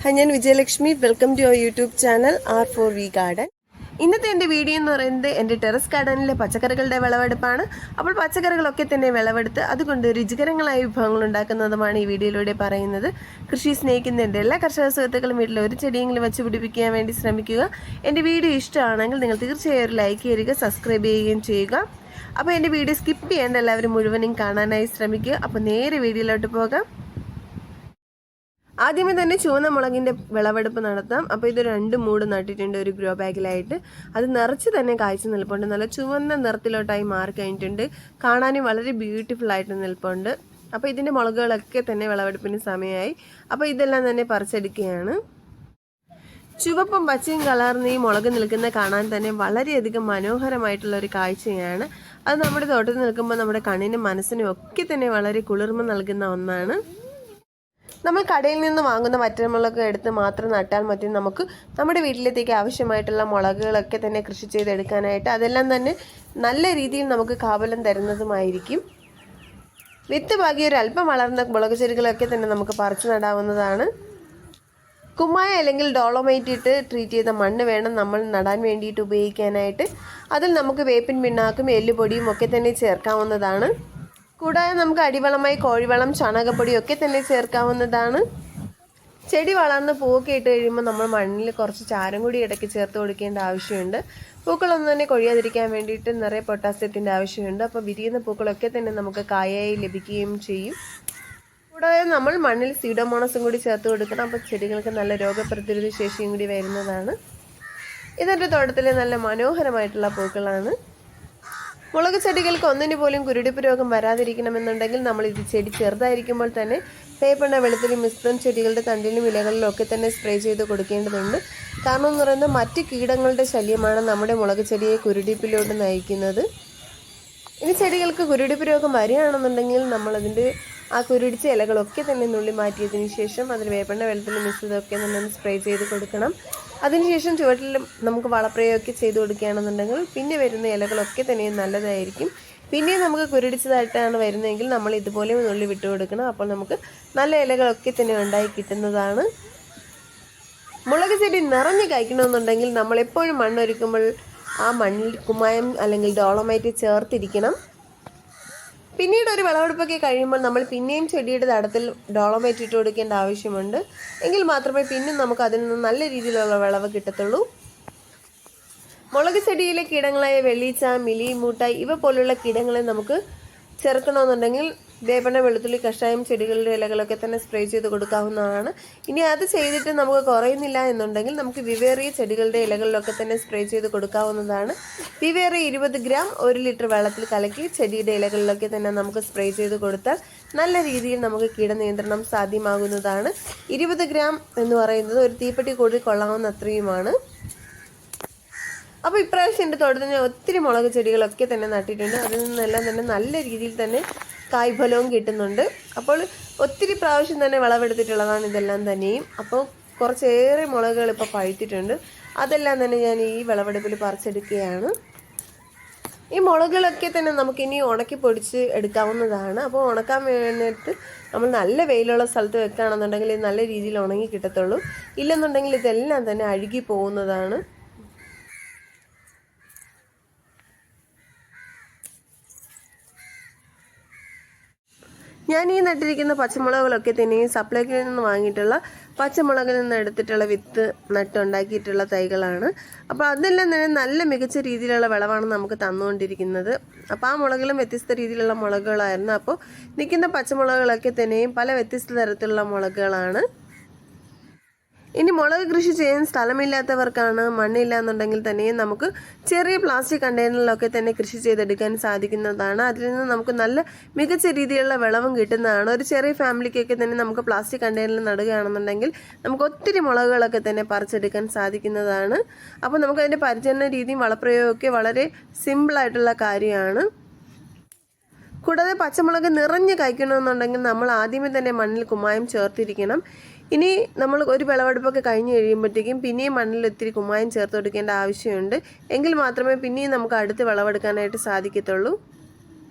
Hi, ഞാൻ Vijayalakshmi. Welcome to your YouTube channel R4V garden. ഇന്നത്തെ എൻ്റെ വീഡിയോ എന്ന് പറയുന്നത് എൻ്റെ ടെറസ് ഗാർഡനിലെ പച്ചക്കറികളുടെ വിളവെടുപ്പാണ്. അപ്പോൾ പച്ചക്കറികളൊക്കെ തന്നെ വിളവെടുത്ത് അതുകൊണ്ട് രുചികരങ്ങളായ വിഭവങ്ങൾ ഉണ്ടാക്കുന്നതുമാണ് ഈ വീഡിയോയിലൂടെ പറയുന്നത്. കൃഷി സ്നേഹിക്കുന്ന എൻ്റെ എല്ലാ കർഷക സുഹൃത്തുക്കളും വീട്ടിൽ ഒരു ചെടിയെങ്കിലും വെച്ച് പിടിപ്പിക്കാൻ വേണ്ടി ശ്രമിക്കുക. എൻ്റെ വീഡിയോ ഇഷ്ടമാണെങ്കിൽ നിങ്ങൾ തീർച്ചയായും ഒരു ലൈക്ക് ചെയ്യുക, സബ്സ്ക്രൈബ് ചെയ്യുകയും ചെയ്യുക. അപ്പോൾ എൻ്റെ വീഡിയോ സ്കിപ്പ് ചെയ്യേണ്ട എല്ലാവരും മുഴുവനും കാണാനായി ശ്രമിക്കുക. അപ്പോൾ നേരെ വീഡിയോയിലോട്ട് പോകാം. ആദ്യമേ തന്നെ ചുവന്ന മുളകിൻ്റെ വിളവെടുപ്പ് നടത്താം. അപ്പോൾ ഇത് 2 മൂട് നട്ടിട്ടുണ്ട് ഒരു ഗ്രോ ബാഗിലായിട്ട്. അത് നിറച്ച് തന്നെ കായ്ച്ചു നിൽപ്പുണ്ട്. നല്ല ചുവന്ന നിറത്തിലോട്ടായി മാറി കഴിഞ്ഞിട്ടുണ്ട്. കാണാനും വളരെ ബ്യൂട്ടിഫുൾ ആയിട്ട് നിൽപ്പുണ്ട്. അപ്പോൾ ഇതിൻ്റെ മുളകുകളൊക്കെ തന്നെ വിളവെടുപ്പിന് സമയമായി. അപ്പോൾ ഇതെല്ലാം തന്നെ പറിച്ചെടുക്കുകയാണ്. ചുവപ്പും പച്ചയും കളർന്ന് ഈ മുളക് നിൽക്കുന്ന കാണാൻ തന്നെ വളരെയധികം മനോഹരമായിട്ടുള്ള ഒരു കാഴ്ചയാണ്. അത് നമ്മുടെ തോട്ടത്തിൽ നിൽക്കുമ്പോൾ നമ്മുടെ കണ്ണിനും മനസ്സിനും ഒക്കെ തന്നെ വളരെ കുളിർമ നൽകുന്ന ഒന്നാണ്. നമ്മൾ കടയിൽ നിന്ന് വാങ്ങുന്ന വറ്റൽമുളക് എടുത്ത് മാത്രം നട്ടാൽ മതി. നമുക്ക് നമ്മുടെ വീട്ടിലേക്ക് ആവശ്യമായിട്ടുള്ള മുളകുകളൊക്കെ തന്നെ കൃഷി ചെയ്തെടുക്കാനായിട്ട് അതെല്ലാം തന്നെ നല്ല രീതിയിൽ നമുക്ക് കാബലം തരുന്നതുമായിരിക്കും. വിത്ത് പാകി ഒരു അല്പം വളർന്ന മുളക് ചെടികളൊക്കെ തന്നെ നമുക്ക് പറിച്ചു നടാവുന്നതാണ്. കുമ്മായ അല്ലെങ്കിൽ ഡോളോമൈറ്റ് ഇട്ട് ട്രീറ്റ് ചെയ്ത മണ്ണ് വേണം നമ്മൾ നടാൻ വേണ്ടിയിട്ട് ഉപയോഗിക്കാനായിട്ട്. അതിൽ നമുക്ക് വേപ്പിൻ പിണ്ണാക്കും എല്ലുപൊടിയും ഒക്കെ തന്നെ ചേർക്കാവുന്നതാണ്. കൂടാതെ നമുക്ക് അടിവളമായി കോഴിവളം, ചാണകപ്പൊടിയും ഒക്കെ തന്നെ ചേർക്കാവുന്നതാണ്. ചെടി വളർന്ന് പൂവൊക്കെ ഇട്ട് കഴിയുമ്പോൾ നമ്മൾ മണ്ണിൽ കുറച്ച് ചാരം കൂടി ഇടയ്ക്ക് ചേർത്ത് കൊടുക്കേണ്ട ആവശ്യമുണ്ട്. പൂക്കളൊന്നും തന്നെ കൊഴിയാതിരിക്കാൻ വേണ്ടിയിട്ട് നിറയെ പൊട്ടാസ്യത്തിൻ്റെ ആവശ്യമുണ്ട്. അപ്പോൾ വിരിയുന്ന പൂക്കളൊക്കെ തന്നെ നമുക്ക് കായായി ലഭിക്കുകയും ചെയ്യും. കൂടാതെ നമ്മൾ മണ്ണിൽ സ്യൂഡോമോണസും കൂടി ചേർത്ത് കൊടുക്കണം. അപ്പോൾ ചെടികൾക്ക് നല്ല രോഗപ്രതിരോധ ശേഷിയും കൂടി വരുന്നതാണ്. ഇതെൻ്റെ തോട്ടത്തിലെ നല്ല മനോഹരമായിട്ടുള്ള പൂക്കളാണ്. മുളക് ചെടികൾക്ക് ഒന്നിനു പോലും കുരുടിപ്പ് രോഗം വരാതിരിക്കണമെന്നുണ്ടെങ്കിൽ നമ്മൾ ഇത് ചെടി ചെറുതായിരിക്കുമ്പോൾ തന്നെ വേപ്പെണ്ണ, വെളുത്തുള്ളി മിശ്രിതം ചെടികളുടെ തണ്ടിലും ഇലകളിലും ഒക്കെ തന്നെ സ്പ്രേ ചെയ്ത് കൊടുക്കേണ്ടതുണ്ട്. കാരണം എന്ന് പറയുന്നത് മറ്റ് കീടങ്ങളുടെ ശല്യമാണ് നമ്മുടെ മുളക് ചെടിയെ കുരുടിപ്പിലോട്ട് നയിക്കുന്നത്. ഇനി ചെടികൾക്ക് കുരുടിപ്പ് രോഗം വരികയാണെന്നുണ്ടെങ്കിൽ നമ്മളതിൻ്റെ ആ കുരുടിച്ച ഇലകളൊക്കെ തന്നെ നുള്ളി മാറ്റിയതിന് ശേഷം അതിൽ വേപ്പെണ്ണ, വെളുത്തുള്ളി മിശ്രിതമൊക്കെ തന്നെ സ്പ്രേ ചെയ്ത് കൊടുക്കണം. അതിനുശേഷം ചുവട്ടിൽ നമുക്ക് വളപ്രയോഗമൊക്കെ ചെയ്ത് കൊടുക്കുകയാണെന്നുണ്ടെങ്കിൽ പിന്നെ വരുന്ന ഇലകളൊക്കെ തന്നെ നല്ലതായിരിക്കും. പിന്നെ നമുക്ക് കുരുടിച്ചതായിട്ടാണ് വരുന്നതെങ്കിൽ നമ്മൾ ഇതുപോലെ നുള്ളി വിട്ടു കൊടുക്കണം. അപ്പോൾ നമുക്ക് നല്ല ഇലകളൊക്കെ തന്നെ ഉണ്ടായി കിട്ടുന്നതാണ്. മുളക് ചെടി നിറഞ്ഞ് കഴിക്കണമെന്നുണ്ടെങ്കിൽ നമ്മളെപ്പോഴും മണ്ണൊരുക്കുമ്പോൾ ആ മണ്ണിൽ കുമ്മായം അല്ലെങ്കിൽ ഡോളോമൈറ്റ് ചേർത്തിരിക്കണം. പിന്നീട് ഒരു വിളവെടുപ്പൊക്കെ കഴിയുമ്പോൾ നമ്മൾ പിന്നെയും ചെടിയുടെ തടത്തിൽ ഡോളോമൈറ്റ് ഇട്ട് കൊടുക്കേണ്ട ആവശ്യമുണ്ട്. എങ്കിൽ മാത്രമേ പിന്നെ നമുക്ക് അതിൽ നിന്ന് നല്ല രീതിയിലുള്ള വിളവ് കിട്ടത്തുള്ളൂ. മുളക് ചെടിയിലെ കീടങ്ങളായ വെള്ളീച്ച, മിലി, മൂട്ടായി ഇവ പോലുള്ള കീടങ്ങളെ നമുക്ക് ചെറുക്കണമെന്നുണ്ടെങ്കിൽ വേപ്പെണ്ണ, വെളുത്തുള്ളി കഷായം ചെടികളുടെ ഇലകളൊക്കെ തന്നെ സ്പ്രേ ചെയ്ത് കൊടുക്കാവുന്നതാണ്. ഇനി അത് ചെയ്തിട്ട് നമുക്ക് കുറയുന്നില്ല എന്നുണ്ടെങ്കിൽ നമുക്ക് വിവേറിയ ചെടികളുടെ ഇലകളിലൊക്കെ തന്നെ സ്പ്രേ ചെയ്ത് കൊടുക്കാവുന്നതാണ്. വിവേറിയ 20 ഗ്രാം 1 ലിറ്റർ വെള്ളത്തിൽ കലക്കി ചെടിയുടെ ഇലകളിലൊക്കെ തന്നെ നമുക്ക് സ്പ്രേ ചെയ്ത് കൊടുത്താൽ നല്ല രീതിയിൽ നമുക്ക് കീടനിയന്ത്രണം സാധ്യമാകുന്നതാണ്. 20 ഗ്രാം എന്ന് പറയുന്നത് ഒരു തീപ്പെട്ടി കൂടി കൊള്ളാവുന്ന അത്രയുമാണ്. അപ്പോൾ ഇപ്രാവശ്യം എൻ്റെ തോട്ടത്തിൽ ഞാൻ ഒത്തിരി മുളക് ചെടികളൊക്കെ തന്നെ നട്ടിട്ടുണ്ട്. അതിൽ നിന്നെല്ലാം തന്നെ നല്ല രീതിയിൽ തന്നെ കായ്ഫലവും കിട്ടുന്നുണ്ട്. അപ്പോൾ ഒത്തിരി പ്രാവശ്യം തന്നെ വിളവെടുത്തിട്ടുള്ളതാണ് ഇതെല്ലാം തന്നെയും. അപ്പോൾ കുറച്ചേറെ മുളകുകൾ ഇപ്പോൾ പഴുത്തിട്ടുണ്ട്. അതെല്ലാം തന്നെ ഞാൻ ഈ വിളവെടുപ്പിൽ പറിച്ചെടുക്കുകയാണ്. ഈ മുളകുകളൊക്കെ തന്നെ നമുക്കിനി ഉണക്കി പൊടിച്ച് എടുക്കാവുന്നതാണ്. അപ്പോൾ ഉണക്കാൻ വേണ്ടിയിട്ട് നമ്മൾ നല്ല വെയിലുള്ള സ്ഥലത്ത് വെക്കുകയാണെന്നുണ്ടെങ്കിൽ ഇത് നല്ല രീതിയിൽ ഉണങ്ങി കിട്ടത്തുള്ളൂ. ഇല്ലെന്നുണ്ടെങ്കിൽ ഇതെല്ലാം തന്നെ അഴുകി പോകുന്നതാണ്. ഞാൻ ഈ നട്ടിരിക്കുന്ന പച്ചമുളകുകളൊക്കെ തന്നെ സപ്ലൈക്കോയിൽ നിന്ന് വാങ്ങിയിട്ടുള്ള പച്ചമുളകിൽ നിന്ന് എടുത്തിട്ടുള്ള വിത്ത് നട്ടുണ്ടാക്കിയിട്ടുള്ള തൈകളാണ്. അപ്പോൾ അതെല്ലാം തന്നെ നല്ല മികച്ച രീതിയിലുള്ള വിളവാണ് നമുക്ക് തന്നുകൊണ്ടിരിക്കുന്നത്. അപ്പോൾ ആ മുളകിലും വ്യത്യസ്ത രീതിയിലുള്ള മുളകുകളായിരുന്നു. അപ്പോൾ നിൽക്കുന്ന പച്ചമുളകുകളൊക്കെ തന്നെയും പല വ്യത്യസ്ത തരത്തിലുള്ള മുളകുകളാണ്. ഇനി മുളക് കൃഷി ചെയ്യാൻ സ്ഥലമില്ലാത്തവർക്കാണ്, മണ്ണില്ല എന്നുണ്ടെങ്കിൽ തന്നെയും നമുക്ക് ചെറിയ പ്ലാസ്റ്റിക് കണ്ടെയ്നറിലൊക്കെ തന്നെ കൃഷി ചെയ്തെടുക്കാൻ സാധിക്കുന്നതാണ്. അതിൽ നിന്ന് നമുക്ക് നല്ല മികച്ച രീതിയിലുള്ള വിളവും കിട്ടുന്നതാണ്. ഒരു ചെറിയ ഫാമിലിക്കൊക്കെ തന്നെ നമുക്ക് പ്ലാസ്റ്റിക് കണ്ടെയ്നറിൽ നടുകയാണെന്നുണ്ടെങ്കിൽ നമുക്ക് ഒത്തിരി മുളകുകളൊക്കെ തന്നെ പറിച്ചെടുക്കാൻ സാധിക്കുന്നതാണ്. അപ്പോൾ നമുക്ക് അതിൻ്റെ പരിചരണ രീതിയും വളപ്രയോഗമൊക്കെ വളരെ സിമ്പിളായിട്ടുള്ള കാര്യമാണ്. കൂടാതെ പച്ചമുളക് നിറഞ്ഞ് കഴിക്കണമെന്നുണ്ടെങ്കിൽ നമ്മൾ ആദ്യമേ തന്നെ മണ്ണിൽ കുമ്മായം ചേർത്തിരിക്കണം. ഇനി നമ്മൾ ഒരു വിളവെടുപ്പൊക്കെ കഴിഞ്ഞ് കഴിയുമ്പോഴത്തേക്കും പിന്നെയും മണ്ണിൽ ഒത്തിരി കുമ്മായം ചേർത്ത് കൊടുക്കേണ്ട ആവശ്യമുണ്ട്. എങ്കിൽ മാത്രമേ പിന്നെയും നമുക്ക് അടുത്ത് വിളവെടുക്കാനായിട്ട് സാധിക്കത്തുള്ളൂ.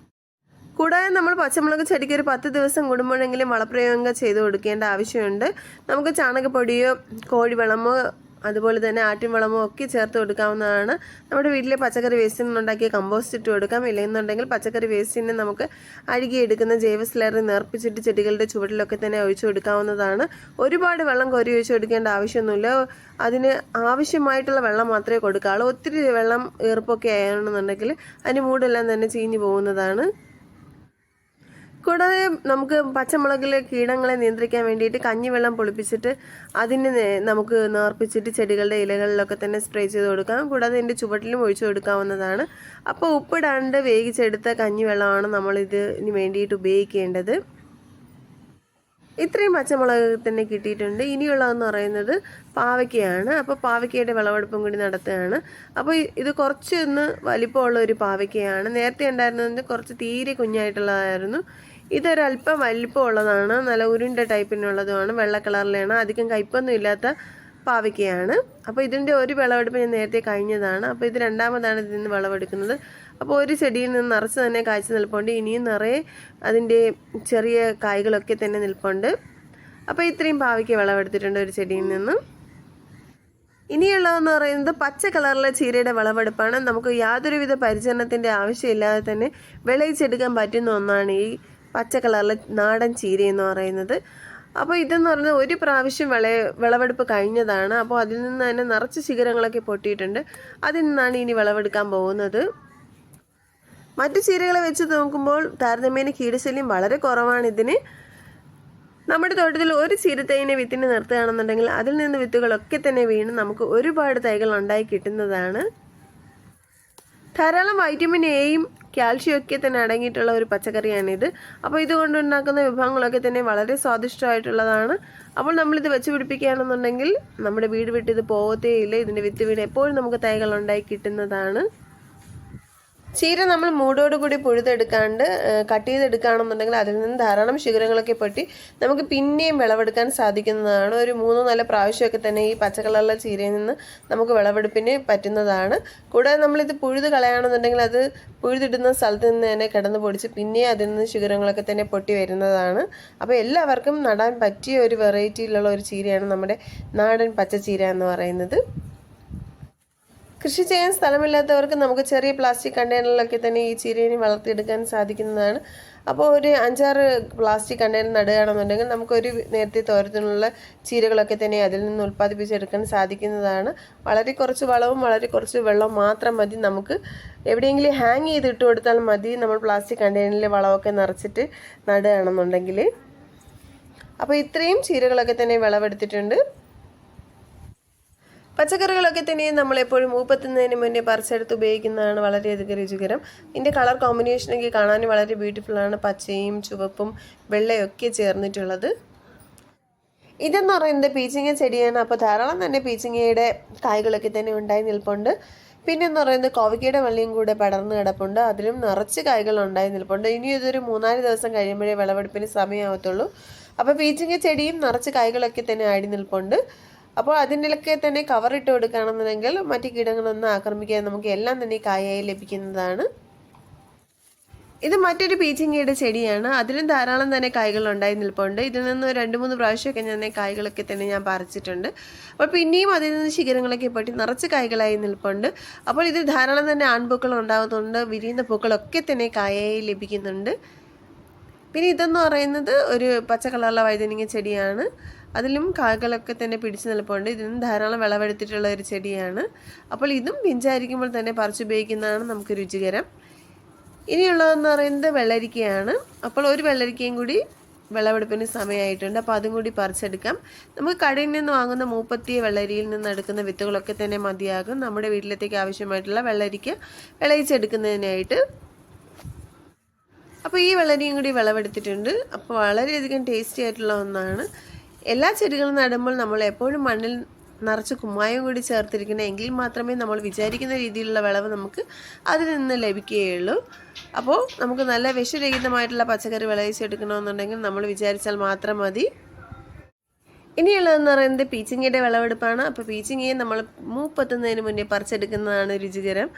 കൂടാതെ നമ്മൾ പച്ചമുളക് ചെടിക്ക് ഒരു 10 ദിവസം കൂടുമ്പോഴെങ്കിലും വളപ്രയോഗം ചെയ്ത് കൊടുക്കേണ്ട ആവശ്യമുണ്ട്. നമുക്ക് ചാണകപ്പൊടിയോ കോഴിവളമോ അതുപോലെ തന്നെ ആട്ടിൻ വളമോ ഒക്കെ ചേർത്ത് കൊടുക്കാവുന്നതാണ്. നമ്മുടെ വീട്ടിലെ പച്ചക്കറി വേസ്റ്റിൽ നിന്നുണ്ടാക്കിയ കമ്പോസ്റ്റ് ഇട്ട് കൊടുക്കാം. ഇല്ലെന്നുണ്ടെങ്കിൽ പച്ചക്കറി വേസ്റ്റിനെ നമുക്ക് അഴുകിയെടുക്കുന്ന ജൈവ സ്ലറി നേർപ്പിച്ചിട്ട് ചെടികളുടെ ചുവട്ടിലൊക്കെ തന്നെ ഒഴിച്ചു കൊടുക്കാവുന്നതാണ്. ഒരുപാട് വെള്ളം കോരി ഒഴിച്ചു കൊടുക്കേണ്ട ആവശ്യമൊന്നുമില്ല. അതിന് ആവശ്യമായിട്ടുള്ള വെള്ളം മാത്രമേ കൊടുക്കാവുള്ളൂ. ഒത്തിരി വെള്ളം ഈർപ്പൊക്കെ ആണെന്നുണ്ടെങ്കിൽ അതിന് മൂടെല്ലാം തന്നെ ചീഞ്ഞു പോകുന്നതാണ്. കൂടാതെ നമുക്ക് പച്ചമുളകിലെ കീടങ്ങളെ നിയന്ത്രിക്കാൻ വേണ്ടിയിട്ട് കഞ്ഞിവെള്ളം പുളിപ്പിച്ചിട്ട് അതിന് നമുക്ക് നേർപ്പിച്ചിട്ട് ചെടികളുടെ ഇലകളിലൊക്കെ തന്നെ സ്പ്രേ ചെയ്ത് കൊടുക്കാം. കൂടാതെ ഇതിൻ്റെ ചുവട്ടിലും ഒഴിച്ചു കൊടുക്കാവുന്നതാണ്. അപ്പോൾ ഉപ്പിടാണ്ട് വേവിച്ചെടുത്ത കഞ്ഞിവെള്ളമാണ് നമ്മളിതിന് വേണ്ടിയിട്ട് ഉപയോഗിക്കേണ്ടത്. ഇത്രയും പച്ചമുളക് തന്നെ കിട്ടിയിട്ടുണ്ട്. ഇനിയുള്ളതെന്ന് പറയുന്നത് പാവയ്ക്കയാണ്. അപ്പോൾ പാവയ്ക്കയുടെ വിളവെടുപ്പും കൂടി നടത്തുകയാണ്. അപ്പോൾ ഇത് കുറച്ചൊന്ന് വലിപ്പമുള്ള ഒരു പാവയ്ക്കയാണ്. നേരത്തെ ഉണ്ടായിരുന്നത് കുറച്ച് തീരെ കുഞ്ഞായിട്ടുള്ളതായിരുന്നു. ഇതൊരല്പം വലിപ്പമുള്ളതാണ്. നല്ല ഉരുണ്ട ടൈപ്പിനുള്ളതുമാണ്. വെള്ള കളറിലാണ്. അധികം കയ്പൊന്നും ഇല്ലാത്ത പാവയ്ക്കയാണ്. അപ്പോൾ ഇതിൻ്റെ ഒരു വിളവെടുപ്പ് ഞാൻ നേരത്തെ കഴിഞ്ഞതാണ്. അപ്പോൾ ഇത് രണ്ടാമതാണ് ഇതിൽ നിന്ന് വിളവെടുക്കുന്നത്. അപ്പോൾ ഒരു ചെടിയിൽ നിന്ന് നിറച്ച് തന്നെ കായ്ച്ച് നിൽപ്പുണ്ട്. ഇനിയും നിറയെ അതിൻ്റെ ചെറിയ കായ്കളൊക്കെ തന്നെ നിൽപ്പുണ്ട്. അപ്പോൾ ഇത്രയും പാവയ്ക്ക വിളവെടുത്തിട്ടുണ്ട് ഒരു ചെടിയിൽ നിന്ന്. ഇനിയുള്ളതെന്ന് പറയുന്നത് പച്ച കളറിലെ ചീരയുടെ വിളവെടുപ്പാണ്. നമുക്ക് യാതൊരുവിധ പരിചരണത്തിൻ്റെ ആവശ്യമില്ലാതെ തന്നെ വിളയിച്ചെടുക്കാൻ പറ്റുന്ന ഒന്നാണ് ഈ പച്ച കളറിലെ നാടൻ ചീര എന്ന് പറയുന്നത്. അപ്പോൾ ഇതെന്ന് പറഞ്ഞാൽ ഒരു പ്രാവശ്യം വിളവെടുപ്പ് കഴിഞ്ഞതാണ്. അപ്പോൾ അതിൽ നിന്ന് തന്നെ നിറച്ച് ശിഖരങ്ങളൊക്കെ പൊട്ടിയിട്ടുണ്ട്. അതിൽ നിന്നാണ് ഇനി വിളവെടുക്കാൻ പോകുന്നത്. മറ്റു ചീരകളെ വെച്ച് നോക്കുമ്പോൾ താരതമ്യേന കീടശല്യം വളരെ കുറവാണ് ഇതിന്. നമ്മുടെ തോട്ടത്തിൽ ഒരു ചീരത്തൈനെ വിത്തിന് നിർത്തുകയാണെന്നുണ്ടെങ്കിൽ അതിൽ നിന്ന് വിത്തുകളൊക്കെ തന്നെ വീണ് നമുക്ക് ഒരുപാട് തൈകൾ ഉണ്ടായി കിട്ടുന്നതാണ്. ധാരാളം വൈറ്റമിൻ എയും കാൽഷ്യം ഒക്കെ തന്നെ അടങ്ങിയിട്ടുള്ള ഒരു പച്ചക്കറിയാണിത്. അപ്പോൾ ഇതുകൊണ്ടുണ്ടാക്കുന്ന വിഭവങ്ങളൊക്കെ തന്നെ വളരെ സ്വാദിഷ്ടമായിട്ടുള്ളതാണ്. അപ്പോൾ നമ്മളിത് വെച്ച് പിടിപ്പിക്കുകയാണെന്നുണ്ടെങ്കിൽ നമ്മുടെ വീട് വിട്ട് ഇത് പോകത്തേയില്ല. ഇതിൻ്റെ വിത്ത് വീണ് എപ്പോഴും നമുക്ക് തൈകൾ ഉണ്ടായി കിട്ടുന്നതാണ്. ചീര നമ്മൾ മൂടോടുകൂടി പുഴുതെടുക്കാണ്ട് കട്ട് ചെയ്തെടുക്കുകയാണെന്നുണ്ടെങ്കിൽ അതിൽ നിന്ന് ധാരാളം ശിഖരങ്ങളൊക്കെ പൊട്ടി നമുക്ക് പിന്നെയും വിളവെടുക്കാൻ സാധിക്കുന്നതാണ്. ഒരു 3-4 പ്രാവശ്യമൊക്കെ തന്നെ ഈ പച്ചക്കളറിലെ ചീരയിൽ നിന്ന് നമുക്ക് വിളവെടുപ്പിന് പറ്റുന്നതാണ്. കൂടാതെ നമ്മളിത് പുഴുത് കളയുകയാണെന്നുണ്ടെങ്കിൽ അത് പുഴുതിടുന്ന സ്ഥലത്ത് നിന്ന് തന്നെ കിടന്ന് പൊടിച്ച് പിന്നെയും അതിൽ നിന്ന് ശിഖരങ്ങളൊക്കെ തന്നെ പൊട്ടി വരുന്നതാണ്. അപ്പോൾ എല്ലാവർക്കും നടാൻ പറ്റിയ ഒരു വെറൈറ്റിയിലുള്ള ഒരു ചീരയാണ് നമ്മുടെ നാടൻ പച്ചച്ചീര എന്ന് പറയുന്നത്. കൃഷി ചെയ്യാൻ സ്ഥലമില്ലാത്തവർക്ക് നമുക്ക് ചെറിയ പ്ലാസ്റ്റിക് കണ്ടെയ്നറിലൊക്കെ തന്നെ ഈ ചീരയെ വളർത്തിയെടുക്കാൻ സാധിക്കുന്നതാണ്. അപ്പോൾ ഒരു 5-6 പ്ലാസ്റ്റിക് കണ്ടെയ്നർ നടുകയാണെന്നുണ്ടെങ്കിൽ നമുക്കൊരു നേരത്തെ തോരത്തിനുള്ള ചീരകളൊക്കെ തന്നെ അതിൽ നിന്ന് ഉൽപ്പാദിപ്പിച്ചെടുക്കാൻ സാധിക്കുന്നതാണ്. വളരെ കുറച്ച് വളവും വളരെ കുറച്ച് വെള്ളവും മാത്രം മതി. നമുക്ക് എവിടെയെങ്കിലും ഹാങ് ചെയ്തിട്ട് കൊടുത്താൽ മതി. നമ്മൾ പ്ലാസ്റ്റിക് കണ്ടെയ്നറിൽ വളമൊക്കെ നിറച്ചിട്ട് നടുകയാണെന്നുണ്ടെങ്കിൽ. അപ്പോൾ ഇത്രയും ചീരകളൊക്കെ തന്നെ വിളവെടുത്തിട്ടുണ്ട്. പച്ചക്കറികളൊക്കെ തന്നെ നമ്മളെപ്പോഴും മൂപ്പത്തുന്നതിന് മുന്നേ പറിച്ചെടുത്ത് ഉപയോഗിക്കുന്നതാണ് വളരെയധികം രുചികരം. ഇതിൻ്റെ കളർ കോമ്പിനേഷനൊക്കെ കാണാൻ വളരെ ബ്യൂട്ടിഫുള്ളാണ്. പച്ചയും ചുവപ്പും വെള്ളയൊക്കെ ചേർന്നിട്ടുള്ളത്. ഇതെന്ന് പറയുന്നത് പീച്ചിങ്ങ ചെടിയാണ്. അപ്പോൾ ധാരാളം തന്നെ പീച്ചിങ്ങയുടെ കായ്കളൊക്കെ തന്നെ ഉണ്ടായി നിൽപ്പുണ്ട്. പിന്നെ എന്ന് പറയുന്നത് കോവയ്ക്കയുടെ വള്ളിയും കൂടെ പടർന്ന് കിടപ്പുണ്ട്. അതിലും നിറച്ച് കായ്കൾ ഉണ്ടായി നിൽപ്പുണ്ട്. ഇനി ഇതൊരു 3-4 ദിവസം കഴിയുമ്പോഴേ വിളവെടുപ്പിന് സമയമാവത്തുള്ളൂ. അപ്പോൾ പീച്ചിങ്ങ ചെടിയും നിറച്ച് കായ്കളൊക്കെ തന്നെ ആടി നിൽപ്പുണ്ട്. അപ്പോൾ അതിൻ്റെയൊക്കെ തന്നെ കവറിട്ട് കൊടുക്കുകയാണെന്നുണ്ടെങ്കിൽ മറ്റു കീടങ്ങളൊന്നും ആക്രമിക്കാതെ നമുക്ക് എല്ലാം തന്നെ കായായി ലഭിക്കുന്നതാണ്. ഇത് മറ്റൊരു പീച്ചിങ്ങയുടെ ചെടിയാണ്. അതിലും ധാരാളം തന്നെ കായ്കൾ ഉണ്ടായി നിൽപ്പുണ്ട്. ഇതിൽ നിന്ന് 2-3 പ്രാവശ്യമൊക്കെ ഞാൻ കായ്കളൊക്കെ തന്നെ ഞാൻ പറിച്ചിട്ടുണ്ട്. അപ്പോൾ പിന്നെയും അതിൽ നിന്ന് ശിഖരങ്ങളൊക്കെ പൊട്ടി നിറച്ച് കായ്കളായി നിൽപ്പുണ്ട്. അപ്പോൾ ഇതിൽ ധാരാളം തന്നെ ആൺപൂക്കൾ ഉണ്ടാകുന്നുണ്ട്. വിരിയുന്ന പൂക്കളൊക്കെ തന്നെ കായായി ലഭിക്കുന്നുണ്ട്. പിന്നെ ഇതെന്ന് പറയുന്നത് ഒരു പച്ച കളറുള്ള വഴുതനങ്ങ ചെടിയാണ്. അതിലും കായ്കളൊക്കെ തന്നെ പിടിച്ച് നിൽപ്പുണ്ട്. ഇതിനും ധാരാളം വിളവെടുത്തിട്ടുള്ള ഒരു ചെടിയാണ്. അപ്പോൾ ഇതും പിഞ്ചായിരിക്കുമ്പോൾ തന്നെ പറിച്ചുപയോഗിക്കുന്നതാണ് നമുക്ക് രുചികരം. ഇനിയുള്ളതെന്ന് പറയുന്നത് വെള്ളരിക്കയാണ്. അപ്പോൾ ഒരു വെള്ളരിക്കയും കൂടി വിളവെടുപ്പിന് സമയമായിട്ടുണ്ട്. അപ്പോൾ അതും കൂടി പറിച്ചെടുക്കാം. നമുക്ക് കടയിൽ നിന്ന് വാങ്ങുന്ന മൂപ്പത്തിയ വെള്ളരിയിൽ നിന്ന് എടുക്കുന്ന വിത്തുകളൊക്കെ തന്നെ മതിയാകും നമ്മുടെ വീട്ടിലത്തേക്ക് ആവശ്യമായിട്ടുള്ള വെള്ളരിക്ക വിളയിച്ചെടുക്കുന്നതിനായിട്ട്. അപ്പോൾ ഈ വെള്ളരിയും കൂടി വിളവെടുത്തിട്ടുണ്ട്. അപ്പോൾ വളരെയധികം ടേസ്റ്റി ആയിട്ടുള്ള ഒന്നാണ്. എല്ലാ ചെടികളും നടുമ്പോൾ നമ്മൾ എപ്പോഴും മണ്ണിൽ നിറച്ച് കുമ്മായം കൂടി ചേർത്തിരിക്കണം. എങ്കിൽ മാത്രമേ നമ്മൾ വിചാരിക്കുന്ന രീതിയിലുള്ള വിളവ് നമുക്ക് അതിൽ നിന്ന് ലഭിക്കുകയുള്ളൂ. അപ്പോൾ നമുക്ക് നല്ല വിഷരഹിതമായിട്ടുള്ള പച്ചക്കറി വിളയിച്ചെടുക്കണമെന്നുണ്ടെങ്കിൽ നമ്മൾ വിചാരിച്ചാൽ മാത്രം മതി. ഇനിയുള്ളതെന്ന് പറയുന്നത് പീച്ചിങ്ങയുടെ വിളവെടുപ്പാണ്. അപ്പോൾ പീച്ചിങ്ങയെ നമ്മൾ മൂപ്പത്തുന്നതിന് മുന്നേ പറിച്ചെടുക്കുന്നതാണ് രുചികരം.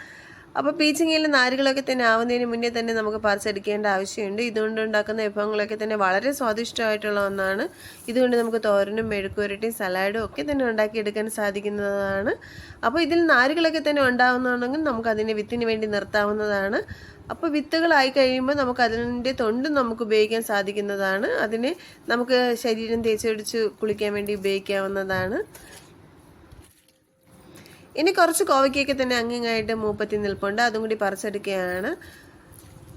അപ്പോൾ പീച്ചിങ്ങയിൽ നാരുകളൊക്കെ തന്നെ ആവുന്നതിന് മുന്നേ തന്നെ നമുക്ക് പറിച്ചെടുക്കേണ്ട ആവശ്യമുണ്ട്. ഇതുകൊണ്ട് ഉണ്ടാക്കുന്ന വിഭവങ്ങളൊക്കെ തന്നെ വളരെ സ്വാദിഷ്ടമായിട്ടുള്ള ഒന്നാണ്. ഇതുകൊണ്ട് നമുക്ക് തോരനും മെഴുക്കുവരട്ടിയും സലാഡും ഒക്കെ തന്നെ ഉണ്ടാക്കിയെടുക്കാൻ സാധിക്കുന്നതാണ്. അപ്പോൾ ഇതിൽ നാരുകളൊക്കെ തന്നെ ഉണ്ടാകുന്നുണ്ടെങ്കിൽ നമുക്ക് അതിനെ വിത്തിന് വേണ്ടി നിർത്താവുന്നതാണ്. അപ്പോൾ വിത്തുകളായി കഴിയുമ്പോൾ നമുക്ക് അതിൻ്റെ തൊണ്ടും നമുക്ക് ഉപയോഗിക്കാൻ സാധിക്കുന്നതാണ്. അതിനെ നമുക്ക് ശരീരം തേച്ചൊടിച്ച് കുളിക്കാൻ വേണ്ടി ഉപയോഗിക്കാവുന്നതാണ്. ഇനി കുറച്ച് കോവയ്ക്കൊക്കെ തന്നെ അങ്ങിങ്ങായിട്ട് മൂപ്പത്തി നിൽപ്പുണ്ട്, അതും കൂടി പറിച്ചെടുക്കുകയാണ്.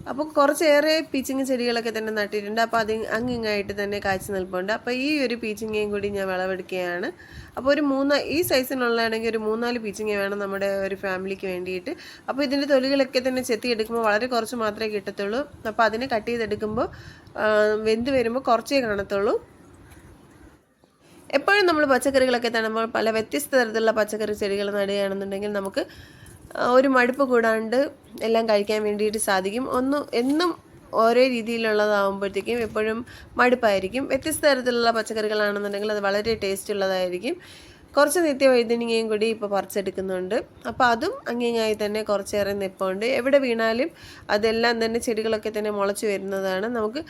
അപ്പോൾ കുറച്ചേറെ പീച്ചിങ്ങ ചെടികളൊക്കെ തന്നെ നട്ടിട്ടുണ്ട്. അപ്പോൾ അത് അങ്ങിങ്ങായിട്ട് തന്നെ കായ്ച്ചു നിൽപ്പുണ്ട്. അപ്പോൾ ഈ ഒരു പീച്ചിങ്ങയും കൂടി ഞാൻ വിളവെടുക്കുകയാണ്. അപ്പോൾ ഈ സൈസിനുള്ളതാണെങ്കിൽ ഒരു 3-4 പീച്ചിങ്ങ വേണം നമ്മുടെ ഒരു ഫാമിലിക്ക് വേണ്ടിയിട്ട്. അപ്പോൾ ഇതിൻ്റെ തൊലികളൊക്കെ തന്നെ ചെത്തിയെടുക്കുമ്പോൾ വളരെ കുറച്ച് മാത്രമേ കിട്ടത്തുള്ളൂ. അപ്പോൾ അതിനെ കട്ട് ചെയ്തെടുക്കുമ്പോൾ വെന്ത് വരുമ്പോൾ കുറച്ചേ കാണത്തുള്ളൂ. എപ്പോഴും നമ്മൾ പച്ചക്കറികളൊക്കെ നടുമ്പോൾ പല വ്യത്യസ്ത തരത്തിലുള്ള പച്ചക്കറി ചെടികൾ നടുകയാണെന്നുണ്ടെങ്കിൽ നമുക്ക് ഒരു മടുപ്പ് കൂടാണ്ട് എല്ലാം കഴിക്കാൻ വേണ്ടിയിട്ട് സാധിക്കും. എന്നും ഓരോ രീതിയിലുള്ളതാകുമ്പോഴത്തേക്കും എപ്പോഴും മടുപ്പായിരിക്കും. വ്യത്യസ്ത തരത്തിലുള്ള പച്ചക്കറികളാണെന്നുണ്ടെങ്കിൽ അത് വളരെ ടേസ്റ്റ് ഉള്ളതായിരിക്കും. കുറച്ച് നിത്യവൈദ്യനികയും കൂടി ഇപ്പോൾ പറിച്ചെടുക്കുന്നുണ്ട്. അപ്പോൾ അതും അങ്ങിങ്ങായി തന്നെ കുറച്ചേറെ നിൽപ്പുണ്ട്. എവിടെ വീണാലും അതെല്ലാം തന്നെ ചെടികളൊക്കെ തന്നെ മുളച്ച് വരുന്നതാണ്. നമുക്ക്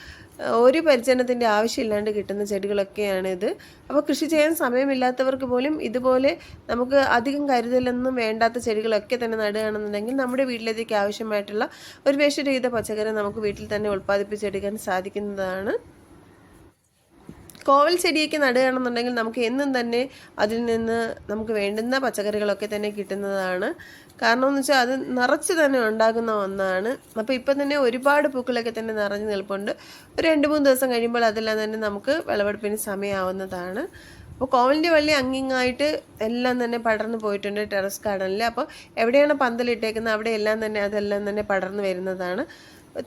ഒരു പരിചരണത്തിൻ്റെ ആവശ്യമില്ലാണ്ട് കിട്ടുന്ന ചെടികളൊക്കെയാണിത്. അപ്പോൾ കൃഷി ചെയ്യാൻ സമയമില്ലാത്തവർക്ക് പോലും ഇതുപോലെ നമുക്ക് അധികം കരുതലൊന്നും വേണ്ടാത്ത ചെടികളൊക്കെ തന്നെ നടുകയാണെന്നുണ്ടെങ്കിൽ നമ്മുടെ വീട്ടിലേക്ക് ആവശ്യമായിട്ടുള്ള ഒരു വിഷരഹിത പച്ചക്കറി നമുക്ക് വീട്ടിൽ തന്നെ ഉൽപ്പാദിപ്പിച്ചെടുക്കാൻ സാധിക്കുന്നതാണ്. കോവൽ ചെടിയൊക്കെ നടുകയാണെന്നുണ്ടെങ്കിൽ നമുക്ക് എന്നും തന്നെ അതിൽ നിന്ന് നമുക്ക് വേണ്ടുന്ന പച്ചക്കറികളൊക്കെ തന്നെ കിട്ടുന്നതാണ്. കാരണം എന്ന് വെച്ചാൽ അത് നിറച്ച് തന്നെ ഉണ്ടാകുന്ന ഒന്നാണ്. അപ്പോൾ ഇപ്പം തന്നെ ഒരുപാട് പൂക്കളൊക്കെ തന്നെ നിറഞ്ഞു നിൽപ്പുണ്ട്. ഒരു 2-3 ദിവസം കഴിയുമ്പോൾ അതെല്ലാം തന്നെ നമുക്ക് വിളവെടുപ്പിന് സമയമാവുന്നതാണ്. അപ്പോൾ കോവലിൻ്റെ വള്ളി അങ്ങിങ്ങായിട്ട് എല്ലാം തന്നെ പടർന്നു പോയിട്ടുണ്ട് ടെറസ് ഗാർഡനിൽ. അപ്പോൾ എവിടെയാണ് പന്തലിട്ടേക്കുന്നത് അവിടെ എല്ലാം തന്നെ അതെല്ലാം തന്നെ പടർന്നു വരുന്നതാണ്.